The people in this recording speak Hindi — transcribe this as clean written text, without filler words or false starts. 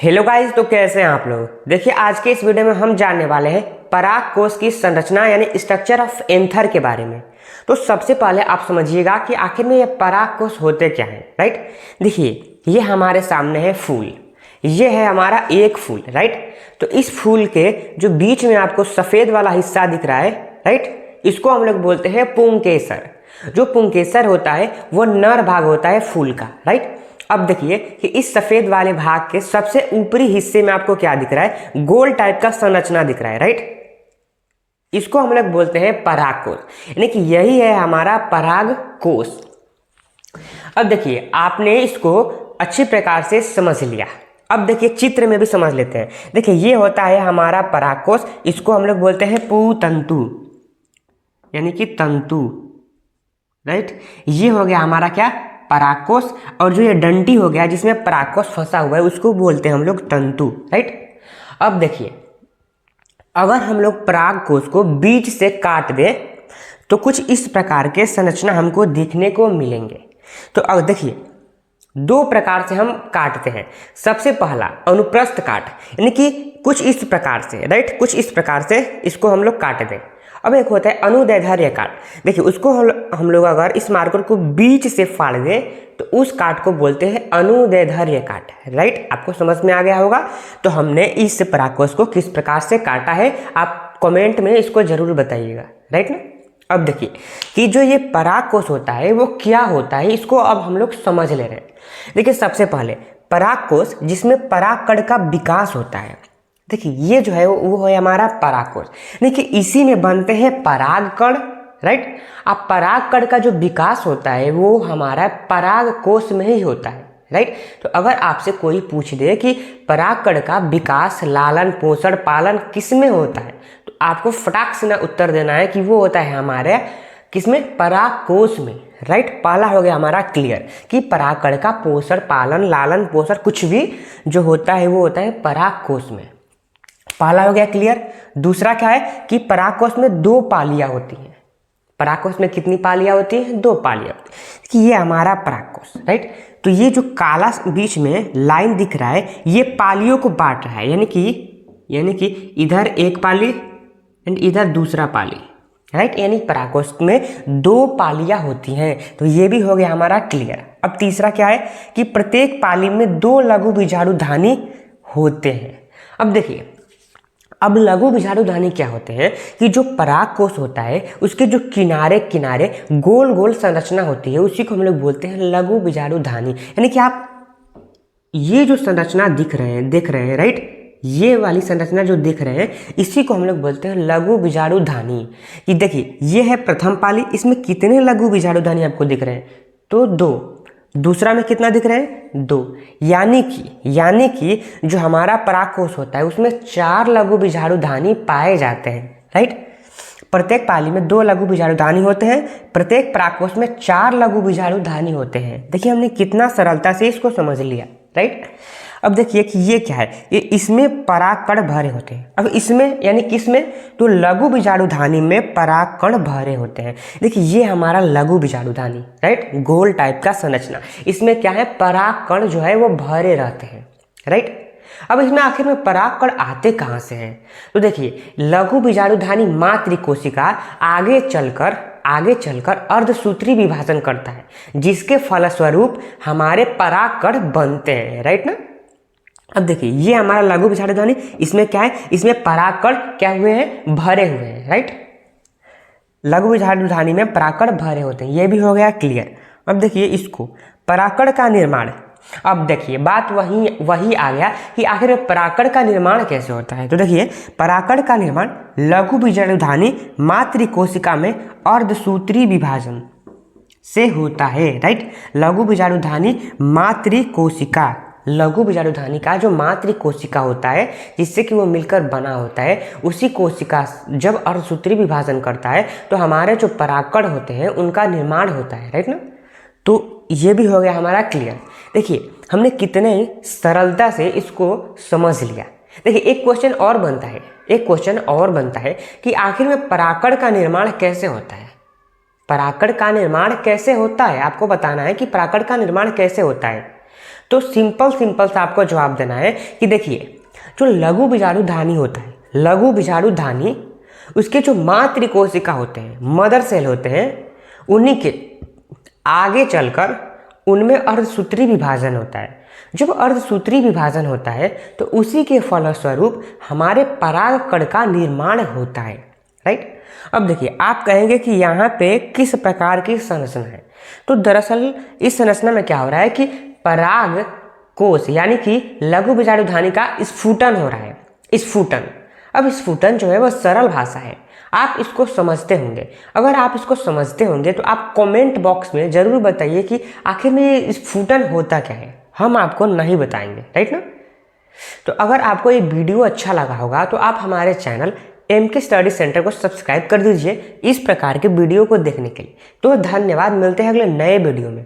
हेलो गाइस, तो कैसे हैं आप लोग। देखिए आज के इस वीडियो में हम जानने वाले हैं परागकोश की संरचना यानी स्ट्रक्चर ऑफ एंथर के बारे में। तो सबसे पहले आप समझिएगा कि आखिर में ये परागकोश होते क्या हैं। राइट, देखिए ये हमारे सामने है फूल, ये है हमारा एक फूल। राइट, तो इस फूल के जो बीच में आपको सफेद वाला हिस्सा दिख रहा है, राइट, इसको हम लोग बोलते हैं पुंकेसर। जो पुंकेसर होता है वो नर भाग होता है फूल का। राइट, अब देखिए कि इस सफेद वाले भाग के सबसे ऊपरी हिस्से में आपको क्या दिख रहा है, गोल टाइप का संरचना दिख रहा है। राइट, इसको हम लोग बोलते हैं परागकोश, यानी कि यही है हमारा परागकोश। अब देखिए आपने इसको अच्छी प्रकार से समझ लिया। अब देखिए चित्र में भी समझ लेते हैं। देखिए ये होता है हमारा परागकोश, इसको हम लोग बोलते हैं पुतंतु यानी कि तंतु। राइट, ये हो गया हमारा क्या, परागकोश। और जो ये डंटी हो गया जिसमें परागकोश फंसा हुआ है उसको बोलते हैं हम लोग तंतु। राइट, अब देखिए अगर हम लोग परागकोश को बीच से काट दें तो कुछ इस प्रकार के संरचना हमको देखने को मिलेंगे। तो अब देखिए दो प्रकार से हम काटते हैं। सबसे पहला अनुप्रस्थ काट, यानी कि कुछ इस प्रकार से। राइट, कुछ इस प्रकार से इसको हम लोग काट दें। अब एक होता है अनुदैर्ध्य काट। देखिए उसको हम लोग अगर इस मार्कर को बीच से फाड़ दें तो उस काट को बोलते हैं अनुदैर्ध्य काट। राइट, आपको समझ में आ गया होगा। तो हमने इस परागकोश को किस प्रकार से काटा है आप कमेंट में इसको जरूर बताइएगा। राइट ना। अब देखिए कि जो ये परागकोश होता है वो क्या होता है, इसको अब हम लोग समझ ले रहे हैं। देखिए सबसे पहले परागकोश जिसमें परागकण का विकास होता है। देखिए ये जो है वो है हमारा परागकोश। देखिए इसी में बनते हैं परागकण। राइट, अब परागकण का जो विकास होता है वो हमारा परागकोश में ही होता है। राइट, तो अगर आपसे कोई पूछ दे कि परागकण का विकास, लालन पोषण, पालन किस में होता है, तो आपको फटाक से ना उत्तर देना है कि वो होता है हमारे किसमें, परागकोश में। राइट, पहला हो गया हमारा क्लियर कि परागकण का पोषण, पालन, लालन पोषण कुछ भी जो होता है वो होता है परागकोश में। पहला हो गया क्लियर। दूसरा क्या है कि परागकोश में दो पालियां होती हैं। परागकोश में कितनी पालियां होती हैं, दो पालियां होती हैं। कि ये हमारा परागकोश। राइट, तो ये जो काला बीच में लाइन दिख रहा है ये पालियों को बांट रहा है, यानी कि इधर एक पाली एंड इधर दूसरा पाली। राइट, यानी परागकोश में दो पालियां होती हैं। तो ये भी हो गया हमारा क्लियर। अब तीसरा क्या है कि प्रत्येक पाली में दो लघु बीजाणुधानी होते हैं। अब देखिए अब लघु बीजाणुधानी क्या होते हैं कि जो परागकोश होता है उसके जो किनारे किनारे गोल गोल संरचना होती है उसी को हम लोग बोलते हैं लघु बीजाणुधानी। यानी कि आप ये जो संरचना देख रहे हैं। राइट, ये वाली संरचना जो देख रहे हैं इसी को हम लोग बोलते हैं लघु बीजाणुधानी। कि देखिए ये है प्रथम पाली, इसमें कितने लघु बीजाणुधानी आपको दिख रहे हैं, तो दो। दूसरा में कितना दिख रहे हैं, दो। यानी कि जो हमारा परागकोश होता है उसमें 4 लघु बीजाणुधानी पाए जाते हैं। राइट, प्रत्येक पाली में 2 लघु बीजाणुधानी होते हैं, प्रत्येक परागकोश में 4 लघु बीजाणुधानी होते हैं। देखिए हमने कितना सरलता से इसको समझ लिया। राइट, अब देखिए कि ये क्या है, ये इसमें परागकण भरे होते हैं। अब इसमें यानी किसमें, तो लघु बीजाणुधानी में परागकण भरे होते हैं। देखिए ये हमारा लघु बीजाणुधानी। राइट, गोल टाइप का संरचना, इसमें क्या है, परागकण जो है वो भरे रहते हैं। राइट, अब इसमें आखिर में परागकण आते कहाँ से हैं, तो देखिए लघु बीजाणुधानी मातृ कोशिका आगे चलकर अर्धसूत्री विभाजन करता है जिसके फलस्वरूप हमारे परागकण बनते हैं। राइट ना। अब देखिए ये हमारा लघु बीजाणुधानी, इसमें क्या है, इसमें परागकण क्या हुए हैं, भरे हुए हैं। राइट, लघु बीजाणुधानी में परागकण भरे होते हैं। ये भी हो गया क्लियर। अब देखिए इसको परागकण का निर्माण। अब देखिए बात वही आ गया कि आखिर परागकण का निर्माण कैसे होता है। तो देखिए परागकण का निर्माण लघु बीजाणुधानी मातृ कोशिका में अर्धसूत्री विभाजन से होता है। राइट, लघु बीजाणुधानी मातृ कोशिका, लघु बीजाणुधानी का जो मातृ कोशिका होता है जिससे कि वो मिलकर बना होता है, उसी कोशिका जब अर्धसूत्री विभाजन करता है तो हमारे जो परागकण होते हैं उनका निर्माण होता है। राइट ना। तो ये भी हो गया हमारा क्लियर। देखिए हमने कितने सरलता से इसको समझ लिया। देखिए एक क्वेश्चन और बनता है कि आखिर में परागकण का निर्माण कैसे होता है। परागकण का निर्माण कैसे होता है आपको बताना है कि परागकण का निर्माण कैसे होता है। तो सिंपल सिंपल सा आपको जवाब देना है कि देखिए जो लघु बीजाणु धानी होता है, लघु बीजाणु धानी, उसके जो मातृ कोशिका होते हैं, मदर सेल होते हैं, उन्हीं के आगे चलकर उनमें अर्धसूत्री विभाजन होता है। जब अर्धसूत्री विभाजन होता है तो उसी के फलस्वरूप हमारे परागकण का निर्माण होता है, राइट। अब देखिए आप कहेंगे कि यहाँ पे किस प्रकार की संरचना है, तो दरअसल इस संरचना में क्या हो रहा है कि पराग कोश यानी कि लघु बीजाणु धानी का स्फुटन हो रहा है, स्फुटन। अब स्फुटन जो है वह सरल भाषा है, आप इसको समझते होंगे। अगर आप इसको समझते होंगे तो आप कमेंट बॉक्स में ज़रूर बताइए कि आखिर में ये स्फुटन होता क्या है, हम आपको नहीं बताएंगे, राइट ना। तो अगर आपको ये वीडियो अच्छा लगा होगा तो आप हमारे चैनल MK स्टडी सेंटर को सब्सक्राइब कर दीजिए इस प्रकार के वीडियो को देखने के लिए। तो धन्यवाद, मिलते हैं अगले नए वीडियो में।